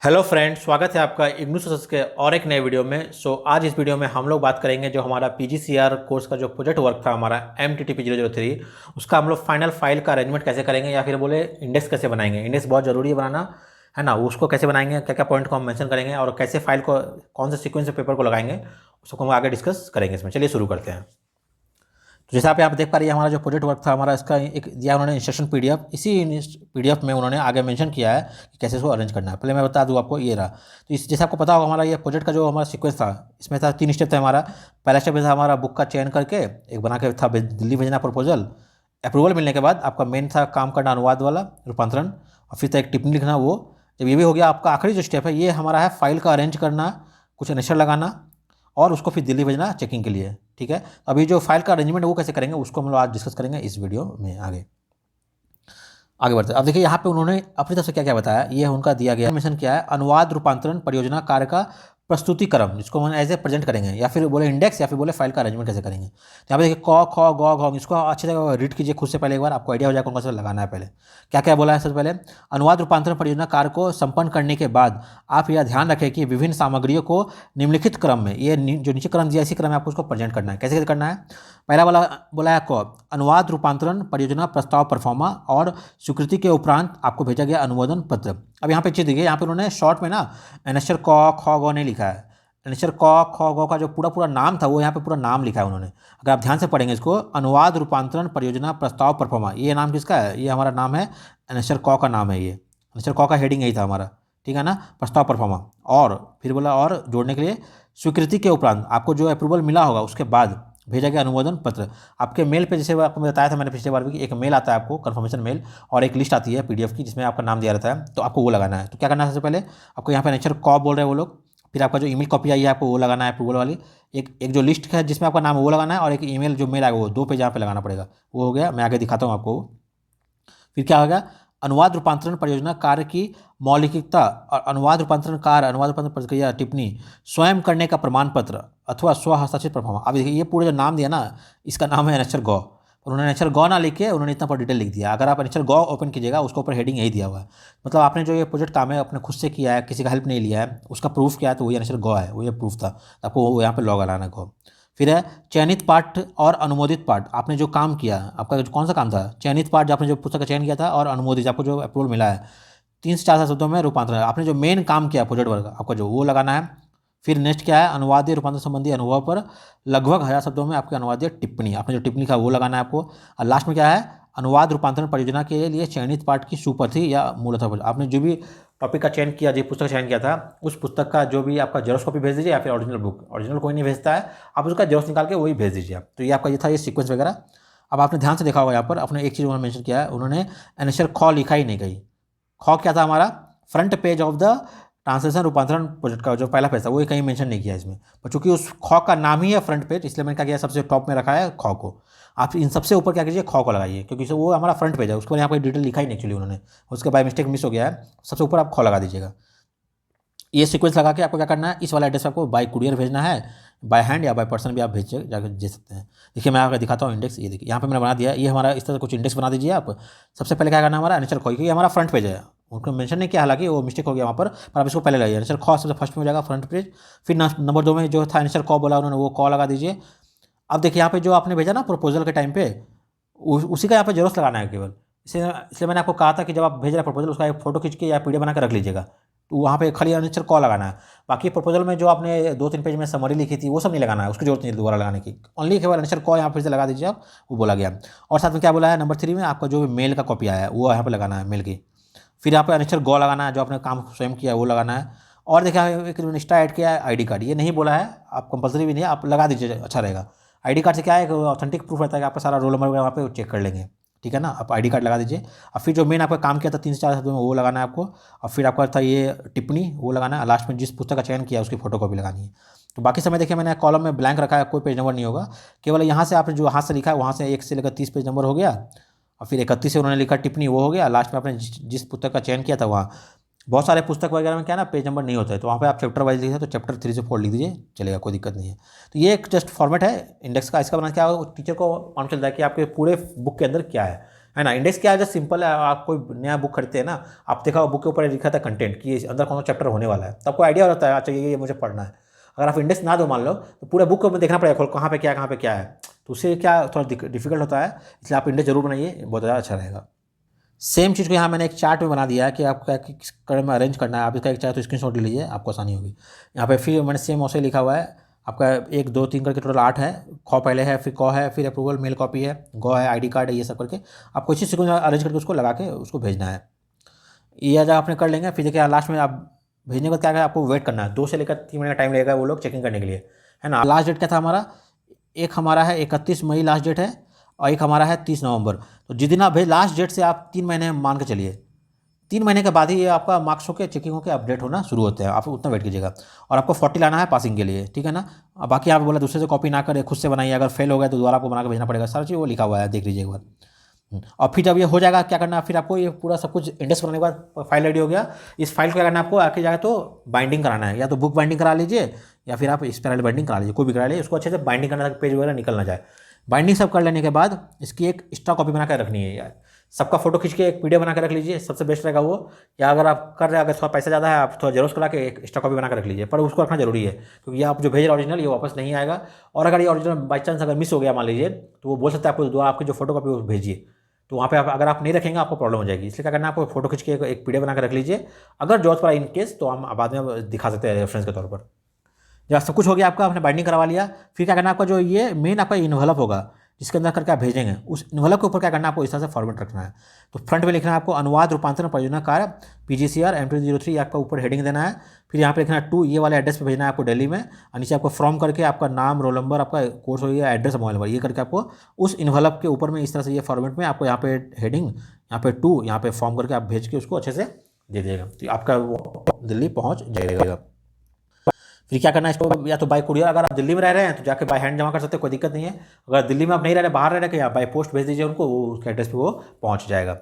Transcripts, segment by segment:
Hello friend, स्वागत है आपका इग्नू सोर्सेस के और एक नए वीडियो में। आज इस वीडियो में हम लोग बात करेंगे जो हमारा पीजीसीआर कोर्स का जो प्रोजेक्ट वर्क था हमारा MTTP 003, उसका हम लोग फाइनल फाइल का अरेंजमेंट कैसे करेंगे या फिर बोले इंडेक्स कैसे बनाएंगे। इंडेक्स बहुत ज़रूरी है बनाना, है ना। उसको कैसे बनाएंगे, क्या क्या पॉइंट को हम मेंशन करेंगे और कैसे फाइल को कौन से सीक्वेंस पेपर को लगाएंगे, उसको हम आगे डिस्कस करेंगे इसमें। चलिए शुरू करते हैं। तो जैसा आप यहाँ पे देख पा रही है, हमारा जो प्रोजेक्ट वर्क था हमारा, इसका एक दिया उन्होंने इंस्ट्रक्शन पीडीएफ। इसी पीडीएफ में उन्होंने आगे मेंशन किया है कि कैसे इसको अरेंज करना है। पहले मैं बता दूँ आपको, ये रहा। तो इस जैसे आपको पता होगा, हमारा ये प्रोजेक्ट का जो हमारा सीक्वेंस था, इसमें था 3 स्टेप था हमारा। पहला स्टेप था हमारा बुक का चयन करके एक बना के था दिल्ली भेजना प्रपोजल। अप्रूवल मिलने के बाद आपका मेन था काम करना अनुवाद वाला रूपांतरण, और फिर था एक टिप्पणी लिखना। वो जब ये भी हो गया, आपका आखिरी जो स्टेप है ये हमारा है फाइल का अरेंज करना, कुछ इनिशियल लगाना और उसको फिर दिल्ली भेजना चेकिंग के लिए। ठीक है, अभी जो फाइल का अरेंजमेंट है वो कैसे करेंगे उसको हम लोग आज डिस्कस करेंगे इस वीडियो में। आगे आगे बढ़ते हैं। अब देखिए यहाँ पे उन्होंने अपनी तरफ से क्या क्या बताया, ये उनका दिया गया मेंशन किया है। अनुवाद रूपांतरण परियोजना कार्य का प्रस्तुतिक्रम, जिसको हम एज ए प्रेजेंट करेंगे, या फिर बोले इंडेक्स, या फिर बोले फाइल का अरेंजमेंट कैसे करेंगे। तो यहाँ पे देखिए क ख ग घ, इसको अच्छी तरह रीड कीजिए खुद से, पहले एक बार आपको आइडिया हो जाएगा कौन सा लगाना है। पहले क्या क्या बोला है, सबसे पहले अनुवाद रूपांतरण परियोजना कार्य को संपन्न करने के बाद आप यह ध्यान रखें कि विभिन्न सामग्रियों को निम्नलिखित क्रम में, ये जो नीचे क्रम दिया इसी क्रम में आपको उसको प्रेजेंट करना है। कैसे कैसे करना है, पहला वाला बोला है क, अनुवाद रूपांतरण परियोजना प्रस्ताव परफॉर्मा और स्वीकृति के उपरांत आपको भेजा गया अनुमोदन पत्र। अब यहाँ पे चीज देखिए, यहाँ पे उन्होंने शॉर्ट में ना अनश्वर क ख ग नहीं लिखा है। अनश्वर क ख ग का जो पूरा पूरा नाम था वो यहाँ पे पूरा नाम लिखा है उन्होंने। अगर आप ध्यान से पढ़ेंगे इसको, अनुवाद रूपांतरण परियोजना प्रस्ताव परफॉर्मा, ये नाम किसका है, ये हमारा नाम है अनश्वर क का नाम है। ये अनश्वर क का हेडिंग यही था हमारा, ठीक है ना, प्रस्ताव परफॉर्मा। और फिर बोला और जोड़ने के लिए स्वीकृति के उपरांत, आपको जो अप्रूवल मिला होगा उसके बाद भेजा गया अनुमोदन पत्र आपके मेल पे। जैसे आपको बताया था मैंने पिछले बार भी कि एक मेल आता है आपको कंफर्मेशन मेल, और एक लिस्ट आती है पीडीएफ की जिसमें आपका नाम दिया रहता है, तो आपको वो लगाना है। तो क्या करना है, सबसे पहले आपको यहाँ पे नेचर कॉप बोल रहे हैं वो लोग, फिर आपका जो ईमेल कॉपी आई है आपको वो लगाना है अप्रूवल वाली। एक जो लिस्ट है जिसमें आपका नाम है वो लगाना है, और एक ईमेल जो मेल आएगा वो 2 पेज यहाँ पे लगाना पड़ेगा। वो हो गया, मैं आगे दिखाता हूँ आपको। फिर क्या होगा, अनुवाद रूपांतरण परियोजना कार्य की मौलिकता और अनुवाद रूपांतरण कार्य, अनुवाद रूपांतरण प्रक्रिया टिप्पणी स्वयं करने का प्रमाण पत्र अथवा स्व हस्ताक्षरित परफॉर्मा। अब देखिए ये पूरे जो नाम दिया ना, इसका नाम है अनश्वर गौ। उन्होंने अनश्वर गौ ना लिख के उन्होंने इतना पर डिटेल लिख दिया। अगर आप अनश्वर गौ ओपन कीजिएगा, उसके ऊपर हेडिंग यही दिया हुआ है। मतलब आपने जो ये प्रोजेक्ट काम है अपने खुद से किया है, किसी का हेल्प नहीं लिया है, उसका प्रूफ क्या है, तो वही अनश्वर गौ है, वही प्रूफ था। तो आपको वो यहाँ पर लॉग लाना गौ। फिर है चयनित पाठ और अनुमोदित पाठ, आपने जो काम किया, आपका जो कौन सा काम था, चयनित पाठ, आपने जो पुस्तक का चयन किया था, और अनुमोदित आपको जो अप्रूवल मिला है, 3 से 4 शब्दों में रूपांतरण, आपने जो मेन काम किया प्रोजेक्ट वर्क आपका जो, वो लगाना है। फिर नेक्स्ट क्या है, अनुवादीय रूपांतरण संबंधी अनुभव पर लगभग 1000 शब्दों में आपकी अनुवादीय टिप्पणी, आपने जो टिप्पणी का वो लगाना है आपको। और लास्ट में क्या है, अनुवाद रूपांतरण परियोजना के लिए चयनित पाठ की सुप्रति या मूलतः, आपने जो भी टॉपिक का चयन किया, जो पुस्तक का चयन किया था, उस पुस्तक का जो भी आपका जेरोक्स कॉपी भेज दीजिए, या फिर ओरिजिनल बुक, ओरिजिनल कोई नहीं भेजता है, आप उसका जेरोक्स निकाल के वही भेज दीजिए आप। तो ये आपका ये था ये सीक्वेंस वगैरह। अब आपने ध्यान से देखा होगा यहाँ पर अपने एक चीज़ उन्होंने मेंशन किया है, उन्होंने अनश्वर ख लिखा ही नहीं कहीं। ख क्या था हमारा, front page of the translation रूपांतरण प्रोजेक्ट का जो पहला पेज था वो कहीं मेंशन नहीं किया इसमें, पर चूंकि उस ख का नाम ही है फ्रंट पेज, इसलिए मैंने क्या किया, सबसे टॉप में रखा है ख को। आप इन सबसे ऊपर क्या कीजिए, ख को लगाइए, क्योंकि वो हमारा फ्रंट पेज है, उसके बाद यहाँ पर डिटेल लिखा ही नहीं एक्चुअली उन्होंने, उसके बाय मिस्टेक मिस हो गया है। सबसे ऊपर आप ख लगा दीजिएगा। ये सीक्वेंस लगा के आपको क्या करना है, इस वाला एड्रेस आपको बाय कुरियर भेजना है, बाय हैंड या बाय पर्सन भी आप भेज जाकर दे सकते हैं। देखिए मैं आपको दिखाता हूँ इंडेक्स, ये देखिए यहाँ पे मैंने बना दिया। ये हमारा इस तरह से कुछ इंडेक्स बना दीजिए आप। सबसे पहले क्या करना है, हमारा अनचर खो, क्योंकि हमारा फ्रंट पेज है, उनको मेंशन नहीं किया, हालांकि वो मिस्टेक हो गया वहाँ पर आप इसको पहले लगाइए। अनचर खो सबसे फर्स्ट में हो जाएगा फ्रंट पेज। फिर नंबर 2 में जो था अनचर कॉ बोला उन्होंने, वो कॉ लगा दीजिए। अब देखिए यहाँ पे जो आपने भेजा ना प्रपोजल के टाइम पे, उसी का यहाँ पे जेरोक्स लगाना है केवल। इसलिए मैंने आपको कहा था कि जब आप भेज रहे हैं प्रपोजल, उसका एक फोटो खींच के या पीडीएफ बना के रख लीजिएगा। तो वहाँ पे खाली अनचर कॉल लगाना है। बाकी प्रपोजल में जो आपने 2-3 पेज में समरी लिखी थी वो सब नहीं लगाना है, उसकी जरूरत नहीं है दोबारा लगाने की। ओनली केवल अनचर कॉल यहाँ फिर से लगा दीजिए आप, वो बोला गया। और साथ में क्या बोला है, नंबर 3 में आपका जो भी मेल का कॉपी आया है वो यहाँ पर लगाना है, मेल की। फिर यहाँ पर अनचर गौ लगाना है, जो आपने काम स्वयं किया है वो लगाना है। और देखिए एक एक्स्ट्रा ऐड किया है आई डी कार्ड, ये नहीं बोला है, आप कंपलसरी भी नहीं है, आप लगा दीजिए, अच्छा रहेगा। आई डी कार्ड से क्या है, ऑथेंटिक प्रूफ रहता है कि आपका सारा रोल नंबर वहाँ पे चेक कर लेंगे, ठीक है ना। आप आईडी कार्ड लगा दीजिए। और फिर जो मेन आपका काम किया था 3 से 4 शब्दों में वो लगाना है आपको। और फिर आपका था ये टिप्पणी, वो लगाना है। लास्ट में जिस पुस्तक का चयन किया उसकी फोटो कॉपी लगानी है। तो बाकी समय देखिए मैंने कॉलम में ब्लैंक रखा है, कोई पेज नंबर नहीं होगा, केवल यहाँ से आपने जो हाथ से लिखा है वहाँ से 1 से लेकर 30 पेज नंबर हो गया। और फिर 31 से उन्होंने लिखा टिप्पणी, वो हो गया। लास्ट में आपने जिस पुस्तक का चयन किया था वहाँ, बहुत सारे पुस्तक वगैरह में क्या ना पेज नंबर नहीं होता है, तो वहाँ पे आप चैप्टर वाइज लिखे तो चैप्टर 3 से 4 लिख दीजिए, चलेगा, कोई दिक्कत नहीं है। तो ये एक जस्ट फॉर्मेट है इंडेक्स का। इसका बनाना क्या होगा, टीचर को मालूम चलता है कि आपके पूरे बुक के अंदर क्या है है ना। इंडेक्स क्या है, जस्ट सिंपल है, आप कोई नया बुक खरीदते हैं ना, आप देखा बुक के ऊपर लिखा था कंटेंट कि अंदर कौन सा चैप्टर होने वाला है, तो आपको आइडिया होता है अच्छा ये मुझे पढ़ना है। अगर आप इंडेक्स ना दो मान लो तो पूरे बुक को देखना पड़ेगा कहाँ पे क्या है, तो उससे क्या थोड़ा डिफिकल्ट होता है, इसलिए आप इंडेक्स जरूर बनाइए, बहुत ज़्यादा अच्छा रहेगा। सेम चीज़ को यहाँ मैंने एक चार्ट में बना दिया है कि आपका किस क्रम में अरेंज करना है। आप इसका एक चाहे तो स्क्रीनशॉट ले लीजिए, आपको आसानी होगी। यहाँ पे फिर मैंने सेम वैसे लिखा हुआ है, आपका 1 2 3 करके टोटल 8 है। ख पहले है, फिर क है, फिर अप्रूवल मेल कॉपी है, ग है, ID कार्ड है, ये सब करके आपको इसी सीक्वेंस में अरेंज करके उसको लगा के उसको भेजना है। ये जब आपने कर लेंगे, फिर देखिए लास्ट में आप भेजने के बाद क्या है, आपको वेट करना है, 2 से लेकर 3 महीने का टाइम लगेगा वो लोग चेकिंग करने के लिए, है ना। लास्ट डेट क्या था हमारा, एक हमारा है 31 मई लास्ट डेट है, और एक हमारा है 30 नवंबर। तो जिस दिन आप भेज लास्ट डेट से आप 3 महीने मान के चलिए, 3 महीने के बाद ही ये आपका मार्क्स होकर चेकिंग होकर अपडेट होना शुरू होते हैं। आप उतना वेट कीजिएगा, और आपको 40 लाना है पासिंग के लिए, ठीक है ना। अब बाकी आप बोला दूसरे से कॉपी ना करें, खुद से बनाइए, अगर फेल हो गया तो दोबारा आपको बना के भेजना पड़ेगा, सारी चीज़ वो लिखा हुआ है, देख लीजिए एक बार। और फिर जब ये हो जाएगा क्या करना है, फिर आपको ये पूरा सब कुछ इंडेक्स बनाने के बाद फाइल रेडी हो गया, इस फाइल को क्या करना है आपको, आके जाए तो बाइंडिंग कराना है, या तो बुक बाइंडिंग करा लीजिए या फिर आप स्पाइरल बाइंडिंग करा लीजिए, कोई भी करा लीजिए, उसको अच्छे से बाइंडिंग करना ताकि पेज वगैरह निकल ना जाए। बाइंडिंग सब कर लेने के बाद इसकी एक एक्स्ट्रा कॉपी बना कर रखनी है यार, सबका फोटो खींच के एक PDF बना कर रख लीजिए, सबसे बेस्ट रहेगा वो। या अगर आप कर रहे हैं, अगर थोड़ा पैसा ज़्यादा है, आप थोड़ा जेरोक्स करा के एक एक्स्ट्रा कॉपी बना कर रख लीजिए, पर उसको रखना जरूरी है, क्योंकि ये आप जो भेज रहे ओरिजिनल ये वापस नहीं आएगा। और अगर ये ओरिजिनल बाई चांस अगर मिस हो गया मान लीजिए, तो वो बोल सकता है आपको दोबारा आपकी जो फोटो कॉपी वो भेजिए, तो वहाँ पे आप अगर आप नहीं रखेंगे आपको प्रॉब्लम हो जाएगी। इसलिए क्या करना है, आपको फोटो खींच के एक PDF बना कर रख लीजिए, अगर जरूरत पड़ा इन केस तो हम बाद में दिखा सकते हैं रेफरेंस के तौर पर। जब सब कुछ हो गया आपका, आपने बाइंडिंग करवा लिया, फिर क्या करना है आपका जो ये मेन आपका इन्वेलप होगा जिसके अंदर करके आप भेजेंगे, उस इन्वेलप के ऊपर क्या करना है आपको इस तरह से फॉर्मेट रखना है। तो फ्रंट में लिखना है आपको अनुवाद रूपांतरण परियोजना कार्य PGCR M2003, आपका ऊपर हेडिंग देना है। फिर यहाँ पे लिखना है 2, ये वाले एड्रेस पे भेजना है आपको दिल्ली में, और नीचे आपको फ्रॉम करके आपका नाम, रोल नंबर, आपका कोर्स हो गया, एड्रेस, मोबाइल नंबर, ये करके आपको उस इन्वेलप के ऊपर में इस तरह से ये फॉर्मेट में आपको यहाँ पे हेडिंग, यहाँ पे 2, यहाँ पे फॉर्म करके आप भेज के उसको अच्छे से दे दीजिएगा, तो आपका वो दिल्ली पहुँच जाएगा। फिर क्या करना है इसको, या तो बाय कुरियर, अगर आप दिल्ली में रह रहे हैं तो जाके बाय हैंड जमा कर सकते हैं, कोई दिक्कत नहीं है। अगर दिल्ली में आप नहीं रह रहे, बाहर रह रहे हैं, बाय पोस्ट भेज दीजिए उनको, वो उसके एड्रेस पे वो पहुंच जाएगा।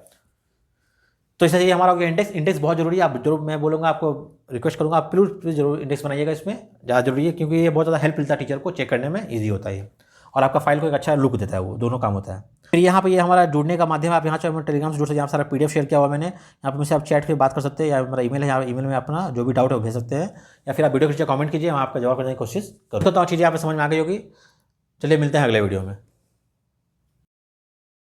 तो इससे ये हमारा हो गया इंडेक्स। इंडेक्स बहुत जरूरी है, आप जरूर, मैं बोलूँगा आपको, रिक्वेस्ट करूँगा आप प्लीज़ जरूर इंडेक्स बनाइएगा, इसमें ज़्यादा जरूरी है, क्योंकि ये बहुत ज़्यादा हेल्प मिलता है टीचर को, चेक करने में ईजी होता है, और आपका फाइल को एक अच्छा लुक देता है, वो दोनों काम होता है। फिर यहाँ पे ये हमारा जुड़ने का माध्यम है, आप यहाँ से टेलीग्राम से जुड़ सकते हैं, यहाँ सारा PDF शेयर किया हुआ मैंने, यहाँ पे मुझसे आप चैट पे बात कर सकते हैं, या मेरा ईमेल है, यहाँ ईमेल में अपना जो भी डाउट है वो भेज सकते हैं, या फिर आप वीडियो के नीचे कमेंट कीजिए, मैं आपका जवाब करने की कोशिश करूँगा। तो चीज़ें आप समझ में आ गई होगी। चलिए मिलते हैं अगले वीडियो में।